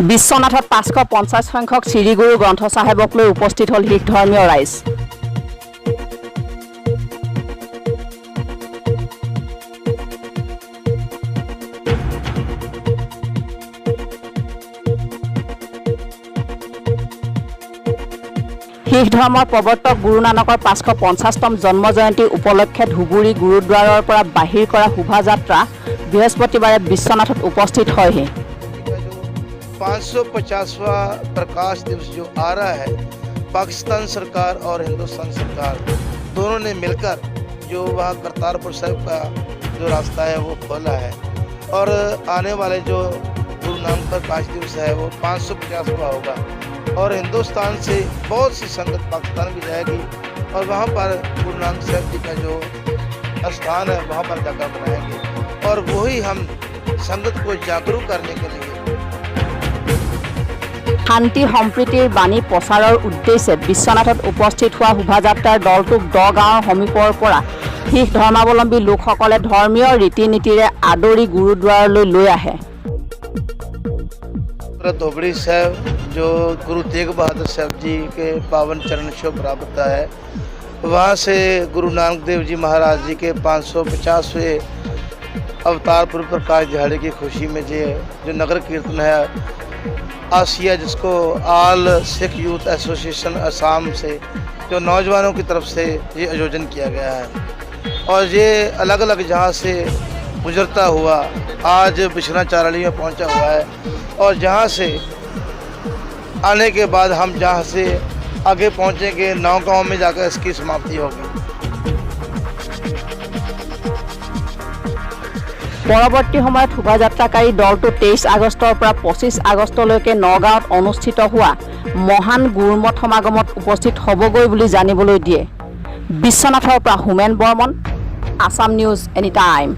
বিশ্বনাথত 550 সংখ্যক শ্ৰীগুৰু গ্ৰন্থ চাহেবক লৈ উপস্থিত হল শিখ ধৰ্মীয় ৰাইজ। শিখ ধৰ্মৰ প্ৰৱৰ্তক গুৰু নানকৰ 550তম জন্ম জয়ন্তী উপলক্ষে ধুবুৰী গুৰুদ্বাৰৰ পৰা বাহিৰ কৰা শোভাযাত্ৰা বৃহস্পতিবাৰে বিশ্বনাথত উপস্থিত হয়হি। 550वां प्रकाश दिवस जो आ रहा है, पाकिस्तान सरकार और हिंदुस्तान सरकार दोनों ने मिलकर जो वहाँ करतारपुर साहिब का जो रास्ता है वो खोला है और आने वाले जो गुरु नानक प्रकाश दिवस है वो 550वां होगा और हिंदुस्तान से बहुत सी संगत पाकिस्तान भी जाएगी और वहाँ पर गुरु नानक साहब जी का जो स्थान है वहाँ पर जाकर बनाएंगे और वही हम संगत को जागरूक करने के लिए শান্তি সম্প্ৰীতিৰ বাণী প্ৰচাৰৰ উদ্দেশ্যে বিশ্বনাথত উপস্থিত হোৱা শোভাযাত্ৰাৰ দলটোক 10 গাঁৱৰ সমীপৰ পৰা শিখ ধৰ্মাৱলম্বী লোকসকলে ধৰ্মীয় ৰীতি নীতিৰে আদৰি গুৰুদ্বাৰলৈ লৈ আহে। धोबड़ी साहब जो गुरु तेग बहादुर साहब जी के पावन चरण छो प्राप्त है, वहाँ से गुरु नानक देव जी महाराज जी के 550वें अवतार पूर्व प्रकाश दिहाड़े की खुशी में जो नगर कीर्तन है आसिया, जिसको आल सिख यूथ एसोसिएशन असम से जो नौजवानों की तरफ से ये आयोजन किया गया है और ये अलग अलग जहाँ से गुजरता हुआ आज बिशना चाराली में पहुँचा हुआ है और जहाँ से आने के बाद हम जहाँ से आगे पहुँचेंगे 9 गाँव में जाकर इसकी समाप्ति होगी। পৰৱৰ্তী সময়ত শোভাযাত্ৰাকাৰী দলটো 23 আগষ্টৰ পৰা 25 আগষ্টলৈকে নগাঁৱত অনুষ্ঠিত হোৱা মহান গুৰুমঠ সমাগমত উপস্থিত হ'বগৈ বুলি জানিবলৈ দিয়ে। বিশ্বনাথৰ পৰা Homen Barman, Assam news any time.